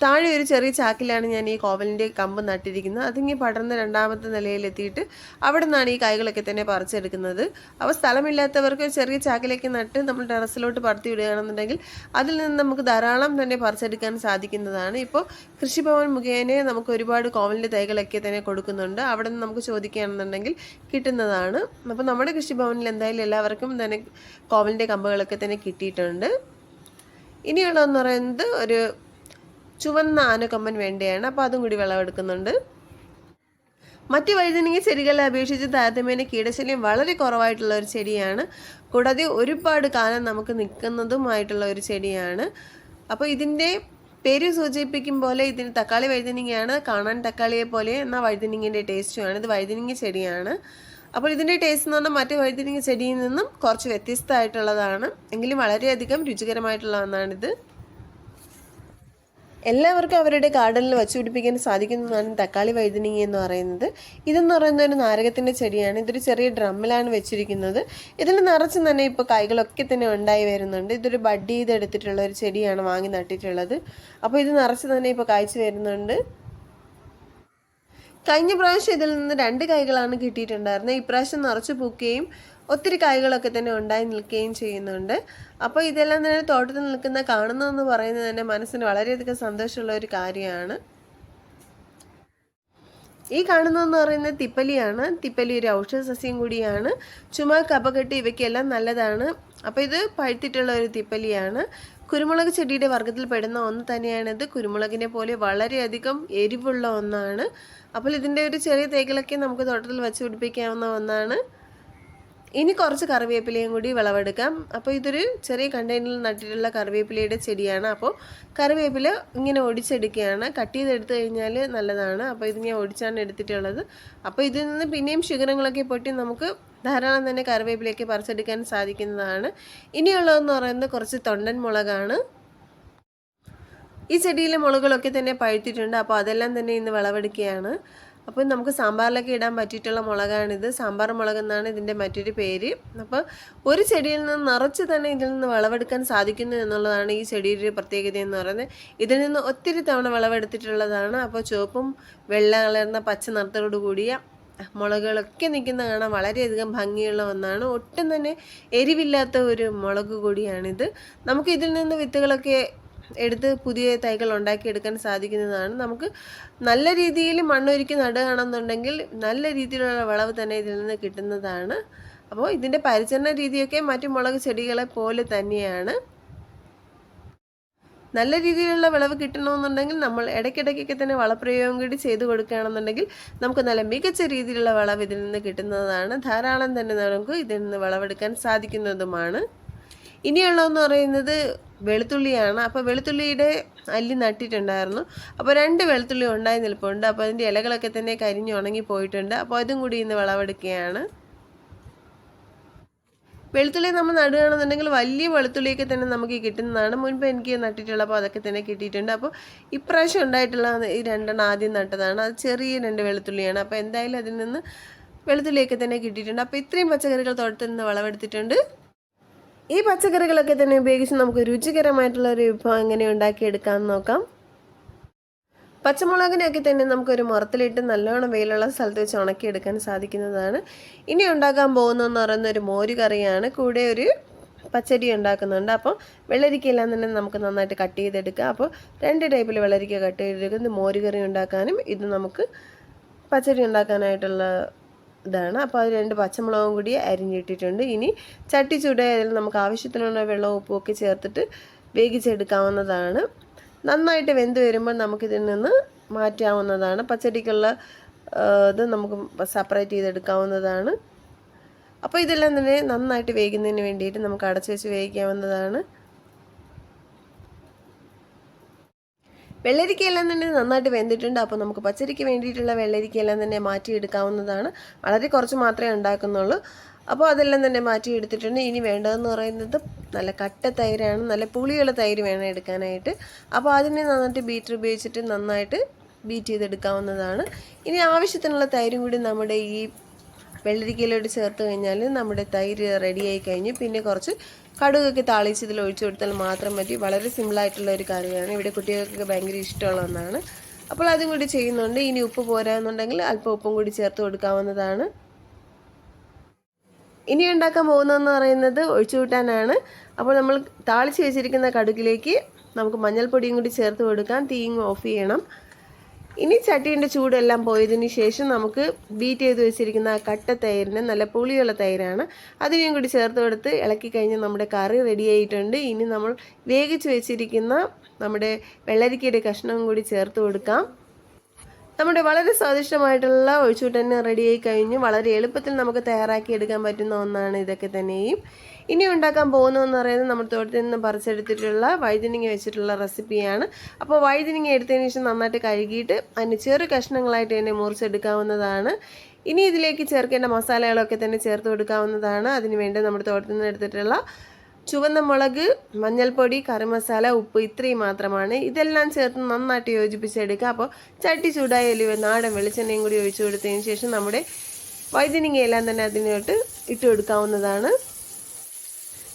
താഴെ ഒരു ചെറിയ ചാക്കിലാണ് ഞാൻ ഈ കോവലിൻ്റെ കമ്പ് നട്ടിരിക്കുന്നത്. അതിങ്ങി പടർന്ന് 2ാമത്തെ നിലയിലെത്തിയിട്ട് അവിടെ നിന്നാണ് ഈ കായ്കളൊക്കെ തന്നെ പറിച്ചെടുക്കുന്നത്. അപ്പോൾ സ്ഥലമില്ലാത്തവർക്ക് ചെറിയ ചാക്കിലേക്ക് നട്ട് നമ്മൾ ടെറസിലോട്ട് പടർത്തി വിടുകയാണെന്നുണ്ടെങ്കിൽ അതിൽ നിന്ന് നമുക്ക് ധാരാളം തന്നെ പറിച്ചെടുക്കാൻ സാധിക്കുന്നതാണ്. ഇപ്പോൾ കൃഷിഭവൻ മുഖേന നമുക്ക് ഒരുപാട് കോവലിൻ്റെ തൈകളൊക്കെ തന്നെ കൊടുക്കുന്നുണ്ട്. അവിടെ നിന്ന് നമുക്ക് ചോദിക്കുകയാണെന്നുണ്ടെങ്കിൽ കിട്ടുന്നതാണ്. അപ്പോൾ നമ്മുടെ കൃഷിഭവനിൽ എന്തായാലും എല്ലാവർക്കും തന്നെ കോവലിൻ്റെ കമ്പുകളൊക്കെ തന്നെ കിട്ടിയിട്ടുണ്ട്. ഇനിയുള്ളതെന്ന് പറയുന്നത് ഒരു ചുവന്ന ആനക്കൊമ്പൻ വേണ്ടയാണ്. അപ്പോൾ അതും കൂടി വിളവെടുക്കുന്നുണ്ട്. മറ്റ് വഴുതനങ്ങ ചെടികളെ അപേക്ഷിച്ച് താരതമ്യേന കീടശല്യം വളരെ കുറവായിട്ടുള്ള ഒരു ചെടിയാണ്. കൂടാതെ ഒരുപാട് കാലം നമുക്ക് നിൽക്കുന്നതുമായിട്ടുള്ള ഒരു ചെടിയാണ്. അപ്പോൾ ഇതിൻ്റെ പേര് സൂചിപ്പിക്കും പോലെ ഇതിന് തക്കാളി വഴുതനങ്ങയാണ്. കാണാൻ തക്കാളിയെ പോലെ എന്നാൽ വഴുതനങ്ങൻ്റെ ടേസ്റ്റുമാണ്. ഇത് വഴുതനങ്ങ ചെടിയാണ്. അപ്പോൾ ഇതിൻ്റെ ടേസ്റ്റ് എന്ന് പറഞ്ഞാൽ മറ്റ് വഴുതനങ്ങ ചെടിയിൽ നിന്നും കുറച്ച് വ്യത്യസ്തമായിട്ടുള്ളതാണ്. എങ്കിലും വളരെയധികം രുചികരമായിട്ടുള്ള ഒന്നാണിത്. എല്ലാവർക്കും അവരുടെ ഗാർഡനിൽ വച്ചുപിടിപ്പിക്കാൻ സാധിക്കുന്നതാണ് തക്കാളി വഴുതനങ്ങ എന്ന് പറയുന്നത്. ഇതെന്ന് പറയുന്നത് ഒരു നാരകത്തിൻ്റെ ചെടിയാണ്. ഇതൊരു ചെറിയ ഡ്രമ്മിലാണ് വെച്ചിരിക്കുന്നത്. ഇതിൽ നിറച്ച് തന്നെ ഇപ്പോൾ കായ്കളൊക്കെ തന്നെ ഉണ്ടായി വരുന്നുണ്ട്. ഇതൊരു ബഡ് ചെയ്തെടുത്തിട്ടുള്ള ഒരു ചെടിയാണ് വാങ്ങി നട്ടിട്ടുള്ളത്. അപ്പോൾ ഇത് നിറച്ച് തന്നെ ഇപ്പോൾ കായ്ച്ചു വരുന്നുണ്ട്. കഴിഞ്ഞ പ്രാവശ്യം ഇതിൽ നിന്ന് 2 കായ്കളാണ് കിട്ടിയിട്ടുണ്ടായിരുന്നത്. ഇപ്രാവശ്യം നിറച്ച് പൂക്കുകയും ഒത്തിരി കായ്കളൊക്കെ തന്നെ ഉണ്ടായി നിൽക്കുകയും ചെയ്യുന്നുണ്ട്. അപ്പോൾ ഇതെല്ലാം തന്നെ തോട്ടത്തിൽ നിൽക്കുന്ന കാണുന്നതെന്ന് പറയുന്നത് തന്നെ മനസ്സിന് വളരെയധികം സന്തോഷമുള്ള ഒരു കാര്യമാണ്. ഈ കാണുന്നതെന്ന് പറയുന്നത് തിപ്പലിയാണ്. തിപ്പലി ഒരു ഔഷധ സസ്യം കൂടിയാണ്. ചുമ, കഫക്കെട്ട് ഇവയ്ക്കെല്ലാം നല്ലതാണ്. അപ്പോൾ ഇത് പഴുത്തിട്ടുള്ള ഒരു തിപ്പലിയാണ്. കുരുമുളക് ചെടിയുടെ വർഗ്ഗത്തിൽ പെടുന്ന ഒന്ന് തന്നെയാണിത്. കുരുമുളകിനെ പോലെ വളരെയധികം എരിവുള്ള ഒന്നാണ്. അപ്പോൾ ഇതിൻ്റെ ഒരു ചെറിയ തൈകളൊക്കെ നമുക്ക് തോട്ടത്തിൽ വെച്ച് പിടിപ്പിക്കാവുന്ന ഒന്നാണ്. ഇനി കുറച്ച് കറിവേപ്പിലയും കൂടി വിളവെടുക്കാം. അപ്പോൾ ഇതൊരു ചെറിയ കണ്ടെയ്നറിൽ നട്ടിട്ടുള്ള കറിവേപ്പിലയുടെ ചെടിയാണ്. അപ്പോൾ കറിവേപ്പില ഇങ്ങനെ ഒടിച്ചെടുക്കുകയാണ്. കട്ട് ചെയ്തെടുത്തു കഴിഞ്ഞാൽ നല്ലതാണ്. അപ്പോൾ ഇതിങ്ങനെ ഒടിച്ചാണ് എടുത്തിട്ടുള്ളത്. അപ്പോൾ ഇതിൽ നിന്ന് പിന്നെയും ശിഖരങ്ങളൊക്കെ പൊട്ടി നമുക്ക് ധാരാളം തന്നെ കറിവേപ്പിലയൊക്കെ പറിച്ചെടുക്കാൻ സാധിക്കുന്നതാണ്. ഇനിയുള്ളതെന്ന് പറയുന്നത് കുറച്ച് തൊണ്ടൻ മുളകാണ്. ഈ ചെടിയിലെ മുളകളൊക്കെ തന്നെ പഴുത്തിട്ടുണ്ട്. അപ്പോൾ അതെല്ലാം തന്നെ ഇന്ന് വിളവെടുക്കുകയാണ്. അപ്പോൾ നമുക്ക് സാമ്പാറിലൊക്കെ ഇടാൻ പറ്റിയിട്ടുള്ള മുളകാണിത്. സാമ്പാർ മുളക് എന്നാണ് ഇതിൻ്റെ മറ്റൊരു പേര്. അപ്പോൾ ഒരു ചെടിയിൽ നിന്ന് നിറച്ച് തന്നെ ഇതിൽ നിന്ന് വിളവെടുക്കാൻ സാധിക്കുന്നു എന്നുള്ളതാണ് ഈ ചെടിയുടെ പ്രത്യേകത എന്ന് പറയുന്നത്. ഇതിൽ നിന്ന് ഒത്തിരി തവണ വിളവെടുത്തിട്ടുള്ളതാണ്. അപ്പോൾ ചുവപ്പും വെള്ള കളർന്ന പച്ച നിറത്തോടു കൂടിയ മുളകുകളൊക്കെ നിൽക്കുന്ന കാണാൻ വളരെയധികം ഭംഗിയുള്ള ഒന്നാണ്. ഒട്ടും തന്നെ എരിവില്ലാത്ത ഒരു മുളക് കൂടിയാണിത്. നമുക്ക് ഇതിൽ നിന്ന് വിത്തുകളൊക്കെ എടുത്ത് പുതിയ തൈകൾ ഉണ്ടാക്കിയെടുക്കാൻ സാധിക്കുന്നതാണ്. നമുക്ക് നല്ല രീതിയിൽ മണ്ണൊരുക്കി നടുകയാണെന്നുണ്ടെങ്കിൽ നല്ല രീതിയിലുള്ള വിളവ് തന്നെ ഇതിൽ നിന്ന് കിട്ടുന്നതാണ്. അപ്പോൾ ഇതിൻ്റെ പരിചരണ രീതിയൊക്കെ മറ്റു മുളക് ചെടികളെ പോലെ തന്നെയാണ്. നല്ല രീതിയിലുള്ള വിളവ് കിട്ടണമെന്നുണ്ടെങ്കിൽ നമ്മൾ ഇടയ്ക്കിടയ്ക്കൊക്കെ തന്നെ വളപ്രയോഗം കൂടി ചെയ്ത് കൊടുക്കുകയാണെന്നുണ്ടെങ്കിൽ നമുക്ക് നല്ല മികച്ച രീതിയിലുള്ള വിളവ് ഇതിൽ നിന്ന് കിട്ടുന്നതാണ്. ധാരാളം തന്നെ നമുക്ക് ഇതിൽ നിന്ന് വിളവെടുക്കാൻ സാധിക്കുന്നതുമാണ്. ഇനിയുള്ളതെന്ന് പറയുന്നത് വെളുത്തുള്ളിയാണ്. അപ്പോൾ വെളുത്തുള്ളിയുടെ അല്ലി നട്ടിട്ടുണ്ടായിരുന്നു. അപ്പോൾ 2 വെളുത്തുള്ളി ഉണ്ടായി നിൽപ്പുണ്ട്. അപ്പോൾ അതിൻ്റെ ഇലകളൊക്കെ തന്നെ കരിഞ്ഞ് ഉണങ്ങി പോയിട്ടുണ്ട്. അപ്പോൾ അതും കൂടി ഇന്ന് വിളവെടുക്കുകയാണ്. വെളുത്തുള്ളി നമ്മൾ നടുകയാണെന്നുണ്ടെങ്കിൽ വലിയ വെളുത്തുള്ളിയൊക്കെ തന്നെ നമുക്ക് കിട്ടുന്നതാണ്. മുൻപ് എനിക്ക് നട്ടിട്ടുള്ളപ്പോൾ അതൊക്കെ തന്നെ കിട്ടിയിട്ടുണ്ട്. അപ്പോൾ ഇപ്രാവശ്യം ഉണ്ടായിട്ടുള്ള ഈ 2 ആദ്യം നട്ടതാണ്. അത് ചെറിയ 2 വെളുത്തുള്ളിയാണ്. അപ്പോൾ എന്തായാലും അതിൽ നിന്ന് വെളുത്തുള്ളിയൊക്കെ തന്നെ കിട്ടിയിട്ടുണ്ട്. അപ്പോൾ ഇത്രയും പച്ചക്കറികൾ തോട്ടത്തിൽ നിന്ന് വിളവെടുത്തിട്ടുണ്ട്. ഈ പച്ചക്കറികളൊക്കെ തന്നെ ഉപയോഗിച്ച് നമുക്ക് രുചികരമായിട്ടുള്ള ഒരു വിഭവം എങ്ങനെ ഉണ്ടാക്കിയെടുക്കാമെന്ന് നോക്കാം. പച്ചമുളകിനെയൊക്കെ തന്നെ നമുക്കൊരു മുറത്തിലിട്ട് നല്ലോണം വെയിലുള്ള സ്ഥലത്ത് വെച്ച് ഉണക്കിയെടുക്കാൻ സാധിക്കുന്നതാണ്. ഇനി ഉണ്ടാക്കാൻ പോകുന്നതെന്ന് പറയുന്ന ഒരു മോര് കറിയാണ്. കൂടെ ഒരു പച്ചടി ഉണ്ടാക്കുന്നുണ്ട്. അപ്പോൾ വെള്ളരിക്കയെല്ലാം തന്നെ നമുക്ക് നന്നായിട്ട് കട്ട് ചെയ്തെടുക്കാം. അപ്പോൾ 2 ടൈപ്പിൽ വെള്ളരിക്ക കട്ട് ചെയ്തെടുക്കുന്നത് മോര് കറി ഉണ്ടാക്കാനും ഇത് നമുക്ക് പച്ചടി ഉണ്ടാക്കാനായിട്ടുള്ള ഇതാണ്. അപ്പോൾ അത് 2 പച്ചമുളകും കൂടി അരിഞ്ഞിട്ടിട്ടുണ്ട്. ഇനി ചട്ടി ചൂടായി അതിൽ നമുക്ക് ആവശ്യത്തിനുള്ള വെള്ളവും ഉപ്പും ഒക്കെ ചേർത്തിട്ട് വേവിച്ചെടുക്കാവുന്നതാണ്. നന്നായിട്ട് വെന്ത് വരുമ്പോൾ നമുക്കിതിൽ നിന്ന് മാറ്റാവുന്നതാണ്. പച്ചടിക്കുള്ള ഇത് നമുക്ക് സെപ്പറേറ്റ് ചെയ്തെടുക്കാവുന്നതാണ്. അപ്പോൾ ഇതെല്ലാം തന്നെ നന്നായിട്ട് വേകുന്നതിന് വേണ്ടിയിട്ട് നമുക്ക് അടച്ചു വെച്ച് വേവിക്കാവുന്നതാണ്. വെള്ളരിക്കയെല്ലാം തന്നെ നന്നായിട്ട് വെന്തിട്ടുണ്ട്. അപ്പോൾ നമുക്ക് പച്ചരിക്ക് വേണ്ടിയിട്ടുള്ള വെള്ളരിക്കയെല്ലാം തന്നെ മാറ്റിയെടുക്കാവുന്നതാണ്. വളരെ കുറച്ച് മാത്രമേ ഉണ്ടാക്കുന്നുള്ളൂ. അപ്പോൾ അതെല്ലാം തന്നെ മാറ്റിയെടുത്തിട്ടുണ്ട്. ഇനി വേണ്ടതെന്ന് പറയുന്നത് നല്ല കട്ട തൈരാണ്. നല്ല പുളിയുള്ള തൈര് വേണം എടുക്കാനായിട്ട്. അപ്പോൾ അതിനെ നന്നായിട്ട് ബീറ്റർ ഉപയോഗിച്ചിട്ട് നന്നായിട്ട് ബീറ്റ് ചെയ്തെടുക്കാവുന്നതാണ്. ഇനി ആവശ്യത്തിനുള്ള തൈരും കൂടി നമ്മുടെ ഈ വെള്ളരിക്കയിലോട്ട് ചേർത്ത് കഴിഞ്ഞാൽ നമ്മുടെ തൈര് റെഡിയായി കഴിഞ്ഞ് പിന്നെ കുറച്ച് കടുകൊക്കെ താളിച്ച് ഇതിൽ ഒഴിച്ചു കൊടുത്താൽ മാത്രം മതി. വളരെ സിമ്പിളായിട്ടുള്ള ഒരു കറിയാണ്. ഇവിടെ കുട്ടികൾക്കൊക്കെ ഭയങ്കര ഇഷ്ടമുള്ള ഒന്നാണ്. അപ്പോൾ അതും കൂടി ചെയ്യുന്നുണ്ട്. ഇനി ഉപ്പ് പോരാന്നുണ്ടെങ്കിൽ അല്പം ഉപ്പും കൂടി ചേർത്ത് കൊടുക്കാവുന്നതാണ്. ഇനി ഉണ്ടാക്കാൻ പോകുന്നതെന്ന് പറയുന്നത് ഒഴിച്ചു കൂട്ടാനാണ്. അപ്പോൾ നമ്മൾ താളിച്ച് വെച്ചിരിക്കുന്ന കടുകിലേക്ക് നമുക്ക് മഞ്ഞൾപ്പൊടിയും കൂടി ചേർത്ത് കൊടുക്കാം. തീയും ഓഫ് ചെയ്യണം. ഇനി ചട്ടീൻ്റെ ചൂടെല്ലാം പോയതിന് ശേഷം നമുക്ക് ബീറ്റ് ചെയ്ത് വെച്ചിരിക്കുന്ന കട്ട തൈരിന് നല്ല പുളിയുള്ള തൈരാണ്. അതിനെയും കൂടി ചേർത്ത് കൊടുത്ത് ഇളക്കി കഴിഞ്ഞ് നമ്മുടെ കറി റെഡി ആയിട്ടുണ്ട്. ഇനി നമ്മൾ വേവിച്ച് വെച്ചിരിക്കുന്ന നമ്മുടെ വെള്ളരിക്കയുടെ കഷ്ണവും കൂടി ചേർത്ത് കൊടുക്കാം. നമ്മുടെ വളരെ സ്വാദിഷ്ടമായിട്ടുള്ള ഒഴിച്ചുകൂട്ടൻ റെഡിയായി കഴിഞ്ഞു. വളരെ എളുപ്പത്തിൽ നമുക്ക് തയ്യാറാക്കി എടുക്കാൻ പറ്റുന്ന ഒന്നാണ് ഇതൊക്കെ തന്നെയും. ഇനി ഉണ്ടാക്കാൻ പോകുന്നതെന്ന് പറയുന്നത് നമ്മൾ തോട്ടത്തിൽ നിന്ന് പറിച്ചെടുത്തിട്ടുള്ള വഴുതനങ്ങ വെച്ചിട്ടുള്ള റെസിപ്പിയാണ്. അപ്പോൾ വഴുതനങ്ങ എടുത്തതിന് ശേഷം നന്നായിട്ട് കഴുകിയിട്ട് അതിന് ചെറു കഷ്ണങ്ങളായിട്ട് തന്നെ മുറിച്ചെടുക്കാവുന്നതാണ്. ഇനി ഇതിലേക്ക് ചേർക്കേണ്ട മസാലകളൊക്കെ തന്നെ ചേർത്ത് കൊടുക്കാവുന്നതാണ്. അതിനുവേണ്ടി നമ്മുടെ തോട്ടത്തിൽ നിന്ന് എടുത്തിട്ടുള്ള ചുവന്ന മുളക്, മഞ്ഞൾപ്പൊടി, കറി മസാല, ഉപ്പ് ഇത്രയും മാത്രമാണ്. ഇതെല്ലാം ചേർത്ത് നന്നായിട്ട് യോജിപ്പിച്ചെടുക്കുക. അപ്പോൾ ചട്ടി ചൂടായ നാടൻ വെളിച്ചെണ്ണയും കൂടി ഒഴിച്ചു കൊടുത്തതിന് ശേഷം നമ്മുടെ വഴുതനങ്ങയെല്ലാം തന്നെ അതിനോട്ട് ഇട്ട് കൊടുക്കാവുന്നതാണ്.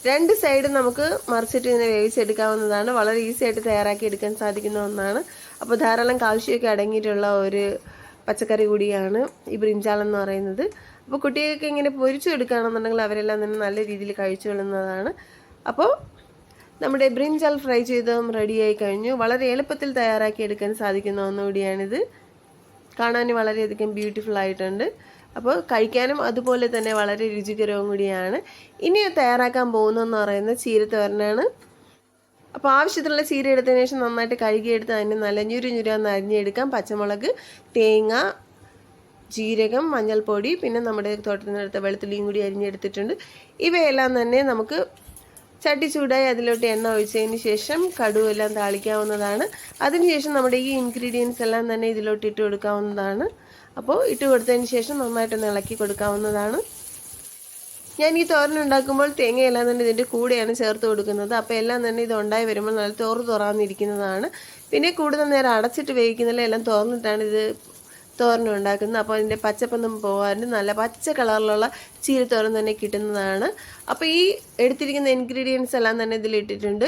2 സൈഡും നമുക്ക് മറിച്ചിട്ട് ഇതിനെ വേവിച്ചെടുക്കാവുന്നതാണ്. വളരെ ഈസി ആയിട്ട് തയ്യാറാക്കി എടുക്കാൻ സാധിക്കുന്ന ഒന്നാണ്. അപ്പോൾ ധാരാളം കാൽഷ്യമൊക്കെ അടങ്ങിയിട്ടുള്ള ഒരു പച്ചക്കറി കൂടിയാണ് ഈ ബ്രിഞ്ചാൾ എന്ന് പറയുന്നത്. അപ്പോൾ കുട്ടികൾക്ക് ഇങ്ങനെ പൊരിച്ചെടുക്കുകയാണെന്നുണ്ടെങ്കിൽ അവരെല്ലാം തന്നെ നല്ല രീതിയിൽ കഴിച്ചു കൊള്ളുന്നതാണ്. അപ്പോൾ നമ്മുടെ ബ്രിഞ്ചാൾ ഫ്രൈ ചെയ്തതും റെഡിയായി കഴിഞ്ഞു. വളരെ എളുപ്പത്തിൽ തയ്യാറാക്കി എടുക്കാൻ സാധിക്കുന്ന ഒന്നുകൂടിയാണിത്. കാണാൻ വളരെയധികം ബ്യൂട്ടിഫുൾ ആയിട്ടുണ്ട്. അപ്പോൾ കഴിക്കാനും അതുപോലെ തന്നെ വളരെ രുചികരവും കൂടിയാണ്. ഇനി തയ്യാറാക്കാൻ പോകുന്നതെന്ന് പറയുന്നത് ചീരത്തോരനാണ്. അപ്പോൾ ആവശ്യത്തിനുള്ള ചീര എടുത്തതിന് ശേഷം നന്നായിട്ട് കഴുകിയെടുത്ത് അതിന് നല്ല ഞുരാന്ന് അരിഞ്ഞെടുക്കാം. പച്ചമുളക്, തേങ്ങ, ജീരകം, മഞ്ഞൾപ്പൊടി, പിന്നെ നമ്മുടെ തോട്ടത്തിൽ നിന്ന് എടുത്ത വെളുത്തുള്ളിയും കൂടി അരിഞ്ഞെടുത്തിട്ടുണ്ട്. ഇവയെല്ലാം തന്നെ നമുക്ക് ചട്ടി ചൂടായി അതിലോട്ട് എണ്ണ ഒഴിച്ചതിന് ശേഷം കടുവെല്ലാം താളിക്കാവുന്നതാണ്. അതിനുശേഷം നമ്മുടെ ഈ ഇൻഗ്രീഡിയൻസ് എല്ലാം തന്നെ ഇതിലോട്ട് ഇട്ട് കൊടുക്കാവുന്നതാണ്. അപ്പോൾ ഇട്ട് കൊടുത്തതിന് ശേഷം നന്നായിട്ടൊന്ന് ഇളക്കി കൊടുക്കാവുന്നതാണ്. ഞാൻ ഈ തോരൻ ഉണ്ടാക്കുമ്പോൾ തേങ്ങയെല്ലാം തന്നെ ഇതിൻ്റെ കൂടെയാണ് ചേർത്ത് കൊടുക്കുന്നത്. അപ്പോൾ എല്ലാം തന്നെ ഇത് ഉണ്ടായി വരുമ്പോൾ നല്ല തുറന്നിരിക്കുന്നതാണ്. പിന്നെ കൂടുതൽ നേരം അടച്ചിട്ട് വേവിക്കുന്നില്ല, എല്ലാം തുറന്നിട്ടാണ് ഇത് തോരൻ ഉണ്ടാക്കുന്നത്. അപ്പോൾ അതിൻ്റെ പച്ചപ്പൊന്നും പോകാണ്ട് നല്ല പച്ച കളറിലുള്ള ചീരത്തോരൻ തന്നെ കിട്ടുന്നതാണ്. അപ്പോൾ ഈ എടുത്തിരിക്കുന്ന ഇൻഗ്രീഡിയൻസ് എല്ലാം തന്നെ ഇതിലിട്ടിട്ടുണ്ട്.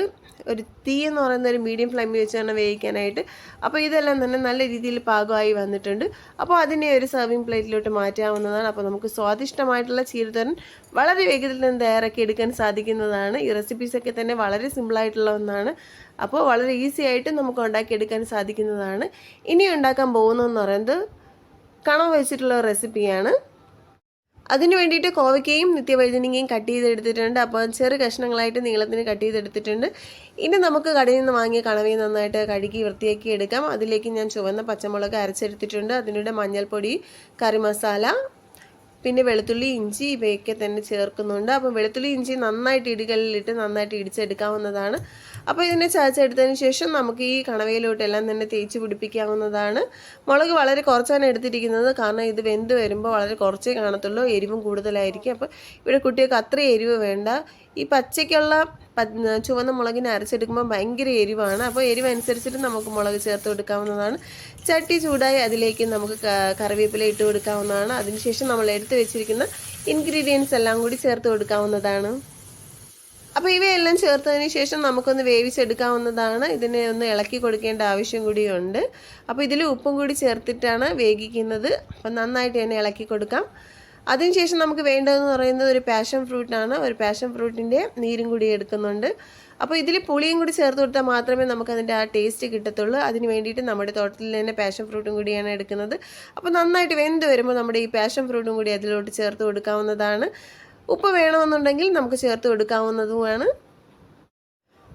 ഒരു തീ എന്ന് പറയുന്ന ഒരു മീഡിയം ഫ്ലെയിമിൽ വെച്ചാണ് വേവിക്കാനായിട്ട്. അപ്പോൾ ഇതെല്ലാം തന്നെ നല്ല രീതിയിൽ പാകമായി വന്നിട്ടുണ്ട്. അപ്പോൾ അതിനെ ഒരു സർവിങ് പ്ലേറ്റിലോട്ട് മാറ്റാവുന്നതാണ്. അപ്പോൾ നമുക്ക് സ്വാദിഷ്ടമായിട്ടുള്ള ചീരത്തോരൻ വളരെ വേഗത്തിൽ നിന്ന് തയ്യാറാക്കി എടുക്കാൻ സാധിക്കുന്നതാണ്. ഈ റെസിപ്പീസൊക്കെ തന്നെ വളരെ സിമ്പിളായിട്ടുള്ള ഒന്നാണ്. അപ്പോൾ വളരെ ഈസി ആയിട്ട് നമുക്ക് ഉണ്ടാക്കിയെടുക്കാൻ സാധിക്കുന്നതാണ്. ഇനി ഉണ്ടാക്കാൻ പോകുന്നതെന്ന് പറയുന്നത് കണവ വെച്ചിട്ടുള്ള റെസിപ്പിയാണ്. അതിന് വേണ്ടിയിട്ട് കോവയ്ക്കയും നിത്യവഴുതനങ്ങയും കട്ട് ചെയ്തെടുത്തിട്ടുണ്ട്. അപ്പോൾ ചെറു കഷ്ണങ്ങളായിട്ട് നീളത്തിന് കട്ട് ചെയ്തെടുത്തിട്ടുണ്ട്. ഇനി നമുക്ക് കടയിൽ നിന്ന് വാങ്ങിയ കണവയും നന്നായിട്ട് കഴുകി വൃത്തിയാക്കി എടുക്കാം. അതിലേക്ക് ഞാൻ ചുവന്ന പച്ചമുളക് അരച്ചെടുത്തിട്ടുണ്ട്. അതിലൂടെ മഞ്ഞൾപ്പൊടി, കറി മസാല, പിന്നെ വെളുത്തുള്ളി, ഇഞ്ചി ഇവയൊക്കെ തന്നെ ചേർക്കുന്നുണ്ട്. അപ്പോൾ വെളുത്തുള്ളി, ഇഞ്ചി നന്നായിട്ട് ഇടികല്ലിലിട്ട് നന്നായിട്ട് ഇടിച്ചെടുക്കാവുന്നതാണ്. അപ്പോൾ ഇതിനെ ചതച്ചെടുത്തതിന് ശേഷം നമുക്ക് ഈ കണവയിലോട്ടെല്ലാം തന്നെ തേച്ച് പിടിപ്പിക്കാവുന്നതാണ്. മുളക് വളരെ കുറച്ചാണ് എടുത്തിരിക്കുന്നത്, കാരണം ഇത് വെന്ത് വരുമ്പോൾ വളരെ കുറച്ചേ കാണത്തുള്ളൂ, എരിവും കൂടുതലായിരിക്കും. അപ്പോൾ ഇവിടെ കുട്ടികൾക്ക് അത്ര എരിവ് വേണ്ട. ഈ പച്ചയ്ക്കുള്ള ചുവന്ന മുളകിനെ അരച്ചെടുക്കുമ്പോൾ ഭയങ്കര എരിവാണ്. അപ്പോൾ എരിവ് അനുസരിച്ചിട്ട് നമുക്ക് മുളക് ചേർത്ത് കൊടുക്കാവുന്നതാണ്. ചട്ടി ചൂടായി അതിലേക്ക് നമുക്ക് കറിവേപ്പില ഇട്ട് കൊടുക്കാവുന്നതാണ്. അതിനുശേഷം നമ്മൾ എടുത്ത് വെച്ചിരിക്കുന്ന ഇൻഗ്രീഡിയൻസ് എല്ലാം കൂടി ചേർത്ത് കൊടുക്കാവുന്നതാണ്. അപ്പോൾ ഇവയെല്ലാം ചേർത്തതിന് ശേഷം നമുക്കൊന്ന് വേവിച്ചെടുക്കാവുന്നതാണ്. ഇതിനെ ഒന്ന് ഇളക്കി കൊടുക്കേണ്ട ആവശ്യം കൂടിയുണ്ട്. അപ്പോൾ ഇതിൽ ഉപ്പും കൂടി ചേർത്തിട്ടാണ് വേവിക്കുന്നത്. അപ്പോൾ നന്നായിട്ട് തന്നെ ഇളക്കി കൊടുക്കാം. അതിനുശേഷം നമുക്ക് വേണ്ടതെന്ന് പറയുന്നത് ഒരു പാഷൻ ഫ്രൂട്ടാണ്. ഒരു പാഷൻ ഫ്രൂട്ടിൻ്റെ നീരും കൂടി എടുക്കുന്നുണ്ട്. അപ്പോൾ ഇതിൽ പുളിയും കൂടി ചേർത്ത് കൊടുത്താൽ മാത്രമേ നമുക്കതിൻ്റെ ആ ടേസ്റ്റ് കിട്ടത്തുള്ളൂ. അതിന് വേണ്ടിയിട്ട് നമ്മുടെ തോട്ടത്തിൽ തന്നെ പാഷൻ ഫ്രൂട്ടും കൂടിയാണ് എടുക്കുന്നത്. അപ്പോൾ നന്നായിട്ട് വെന്ത് വരുമ്പോൾ നമ്മുടെ ഈ പാഷൻ ഫ്രൂട്ടും കൂടി അതിലോട്ട് ചേർത്ത് കൊടുക്കാവുന്നതാണ്. ഉപ്പ് വേണമെന്നുണ്ടെങ്കിൽ നമുക്ക് ചേർത്ത് കൊടുക്കാവുന്നതുമാണ്.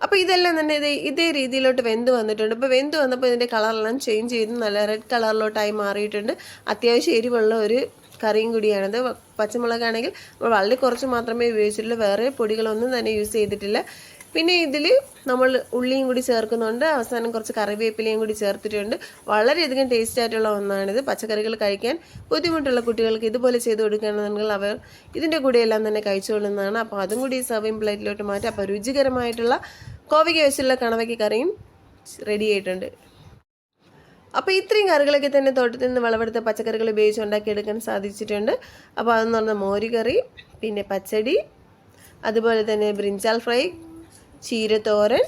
അപ്പോൾ ഇതെല്ലാം തന്നെ ഇതേ രീതിയിലോട്ട് വെന്ത് വന്നിട്ടുണ്ട്. ഇപ്പോൾ വെന്ത് വന്നപ്പോൾ ഇതിൻ്റെ കളറെല്ലാം ചേഞ്ച് ചെയ്ത് നല്ല റെഡ് കളറിലോട്ടായി മാറിയിട്ടുണ്ട്. അത്യാവശ്യം എരിവുള്ള ഒരു കറിയും കൂടിയാണിത്. പച്ചമുളകാണെങ്കിൽ നമ്മൾ വളരെ കുറച്ച് മാത്രമേ ഉപയോഗിച്ചിട്ടുള്ളൂ, വേറെ പൊടികളൊന്നും തന്നെ യൂസ് ചെയ്തിട്ടില്ല. പിന്നെ ഇതിൽ നമ്മൾ ഉള്ളിയും കൂടി ചേർക്കുന്നുണ്ട്. അവസാനം കുറച്ച് കറിവേപ്പിലയും കൂടി ചേർത്തിട്ടുണ്ട്. വളരെയധികം ടേസ്റ്റ് ആയിട്ടുള്ള ഒന്നാണിത്. പച്ചക്കറികൾ കഴിക്കാൻ ബുദ്ധിമുട്ടുള്ള കുട്ടികൾക്ക് ഇതുപോലെ ചെയ്ത് കൊടുക്കുകയാണെന്നുണ്ടെങ്കിൽ അവർ ഇതിൻ്റെ കൂടെ എല്ലാം തന്നെ കഴിച്ചുകൊള്ളുന്നതാണ്. അപ്പോൾ അതും കൂടി സർവിങ് പ്ലേറ്റിലോട്ട് മാറ്റാം. അപ്പോൾ രുചികരമായിട്ടുള്ള കോവയ്ക്ക വെച്ചുള്ള കണവയ്ക്ക കറിയും റെഡി ആയിട്ടുണ്ട്. അപ്പോൾ ഇത്രയും കറികളൊക്കെ തന്നെ തോട്ടത്തിൽ നിന്ന് വിളവെടുത്ത പച്ചക്കറികൾ ഉപയോഗിച്ച് ഉണ്ടാക്കിയെടുക്കാൻ സാധിച്ചിട്ടുണ്ട്. അപ്പോൾ അതെന്ന് പറഞ്ഞാൽ മോരുകറി, പിന്നെ പച്ചടി, അതുപോലെ തന്നെ ബ്രിഞ്ചാൽ ഫ്രൈ, ചീരത്തോരൻ,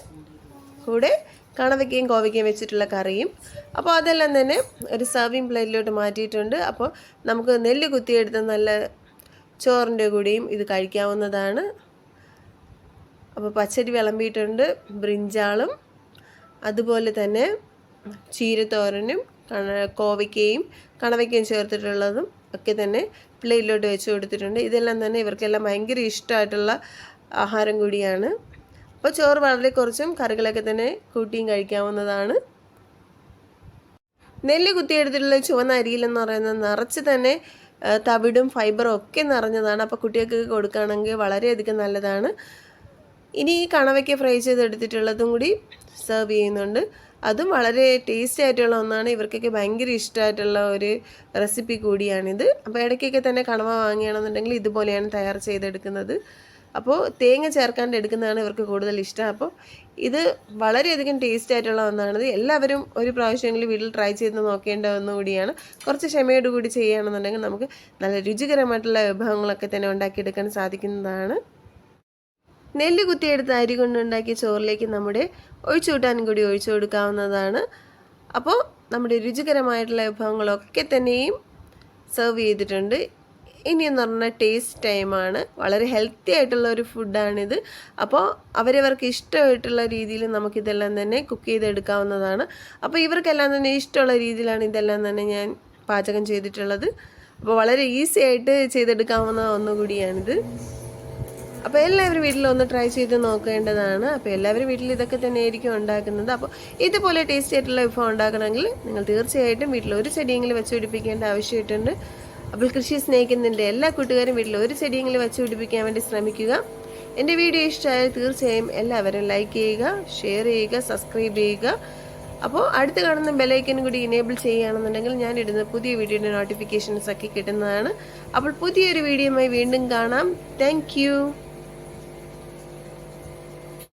കൂടെ കണവയ്ക്കയും കോവയ്ക്കയും വെച്ചിട്ടുള്ള കറിയും. അപ്പോൾ അതെല്ലാം തന്നെ ഒരു സർവിങ് പ്ലേറ്റിലോട്ട് മാറ്റിയിട്ടുണ്ട്. അപ്പോൾ നമുക്ക് നെല്ല് കുത്തിയെടുത്ത നല്ല ചോറിൻ്റെ കൂടിയും ഇത് കഴിക്കാവുന്നതാണ്. അപ്പോൾ പച്ചടി വിളമ്പിയിട്ടുണ്ട്, ബ്രിഞ്ചാളും അതുപോലെ തന്നെ ചീരത്തോരനും കോവയ്ക്കയും കണവയ്ക്കയും ചേർത്തിട്ടുള്ളതും ഒക്കെ തന്നെ പ്ലേറ്റിലോട്ട് വെച്ച് കൊടുത്തിട്ടുണ്ട്. ഇതെല്ലാം തന്നെ ഇവർക്കെല്ലാം ഭയങ്കര ഇഷ്ടമായിട്ടുള്ള ആഹാരം കൂടിയാണ്. അപ്പോൾ ചോറ് വളരെ കുറച്ചും കറികളൊക്കെ തന്നെ കൂട്ടിയും കഴിക്കാവുന്നതാണ്. നെല്ല് കുത്തിയെടുത്തിട്ടുള്ള ചുവന്ന അരിയിലെന്ന് പറയുന്നത് നിറച്ച് തന്നെ തവിടും ഫൈബറും ഒക്കെ നിറഞ്ഞതാണ്. അപ്പോൾ കുട്ടികൾക്ക് കൊടുക്കുകയാണെങ്കിൽ വളരെയധികം നല്ലതാണ്. ഇനി ഈ കണവയ്ക്ക് ഫ്രൈ ചെയ്തെടുത്തിട്ടുള്ളതും കൂടി സെർവ് ചെയ്യുന്നുണ്ട്. അതും വളരെ ടേസ്റ്റി ആയിട്ടുള്ള ഒന്നാണ്. ഇവർക്കൊക്കെ ഭയങ്കര ഇഷ്ടമായിട്ടുള്ള ഒരു റെസിപ്പി കൂടിയാണിത്. അപ്പോൾ ഇടയ്ക്കൊക്കെ തന്നെ കണവ വാങ്ങുകയാണെന്നുണ്ടെങ്കിൽ ഇതുപോലെയാണ് തയ്യാർ ചെയ്തെടുക്കുന്നത്. അപ്പോൾ തേങ്ങ ചേർക്കാണ്ട് എടുക്കുന്നതാണ് ഇവർക്ക് കൂടുതൽ ഇഷ്ടം. അപ്പോൾ ഇത് വളരെയധികം ടേസ്റ്റ് ആയിട്ടുള്ള ഒന്നാണിത്. എല്ലാവരും ഒരു പ്രാവശ്യമെങ്കിലും വീട്ടിൽ ട്രൈ ചെയ്ത് നോക്കേണ്ട ഒന്നുകൂടിയാണ്. കുറച്ച് ക്ഷമയോടുകൂടി ചെയ്യുകയാണെന്നുണ്ടെങ്കിൽ നമുക്ക് നല്ല രുചികരമായിട്ടുള്ള വിഭവങ്ങളൊക്കെ തന്നെ ഉണ്ടാക്കിയെടുക്കാൻ സാധിക്കുന്നതാണ്. നെല്ല് കുത്തിയെടുത്ത് അരി കൊണ്ടുണ്ടാക്കിയ ചോറിലേക്ക് നമ്മുടെ ഒഴിച്ചുകൂട്ടാനും കൂടി ഒഴിച്ചു കൊടുക്കാവുന്നതാണ്. അപ്പോൾ നമ്മുടെ രുചികരമായിട്ടുള്ള വിഭവങ്ങളൊക്കെ തന്നെയും സെർവ് ചെയ്തിട്ടുണ്ട്. ഇനിയെന്ന് പറഞ്ഞാൽ ടേസ്റ്റ് ടൈമാണ്. വളരെ ഹെൽത്തി ആയിട്ടുള്ള ഒരു ഫുഡാണിത്. അപ്പോൾ അവരവർക്ക് ഇഷ്ടമായിട്ടുള്ള രീതിയിൽ നമുക്കിതെല്ലാം തന്നെ കുക്ക് ചെയ്തെടുക്കാവുന്നതാണ്. അപ്പോൾ ഇവർക്കെല്ലാം തന്നെ ഇഷ്ടമുള്ള രീതിയിലാണ് ഇതെല്ലാം തന്നെ ഞാൻ പാചകം ചെയ്തിട്ടുള്ളത്. അപ്പോൾ വളരെ ഈസി ആയിട്ട് ചെയ്തെടുക്കാവുന്ന ഒന്നുകൂടിയാണിത്. അപ്പോൾ എല്ലാവരും വീട്ടിലൊന്ന് ട്രൈ ചെയ്ത് നോക്കേണ്ടതാണ്. അപ്പോൾ എല്ലാവരും വീട്ടിൽ ഇതൊക്കെ തന്നെ ആയിരിക്കും ഉണ്ടാക്കുന്നത്. അപ്പോൾ ഇതുപോലെ ടേസ്റ്റി ആയിട്ടുള്ള വിഭവം ഉണ്ടാക്കണമെങ്കിൽ നിങ്ങൾ തീർച്ചയായിട്ടും വീട്ടിൽ ഒരു ചെടിയെങ്കിലും വെച്ച് പിടിപ്പിക്കേണ്ട ആവശ്യമായിട്ടുണ്ട്. അപ്പോൾ കൃഷി സ്നേഹിക്കുന്നതിൻ്റെ എല്ലാ കൂട്ടുകാരും വീട്ടിൽ ഒരു ചെടിയെങ്കിലും വെച്ച് പിടിപ്പിക്കാൻ വേണ്ടി ശ്രമിക്കുക. എൻ്റെ വീഡിയോ ഇഷ്ടമായാൽ തീർച്ചയായും എല്ലാവരും ലൈക്ക് ചെയ്യുക, ഷെയർ ചെയ്യുക, സബ്സ്ക്രൈബ് ചെയ്യുക. അപ്പോൾ അടുത്ത് കാണുന്ന ബെലൈക്കനും കൂടി ഇനേബിൾ ചെയ്യുകയാണെന്നുണ്ടെങ്കിൽ ഞാൻ ഇടുന്ന പുതിയ വീഡിയോയുടെ നോട്ടിഫിക്കേഷൻസ് ഒക്കെ കിട്ടുന്നതാണ്. അപ്പോൾ പുതിയൊരു വീഡിയോയുമായി വീണ്ടും കാണാം. താങ്ക്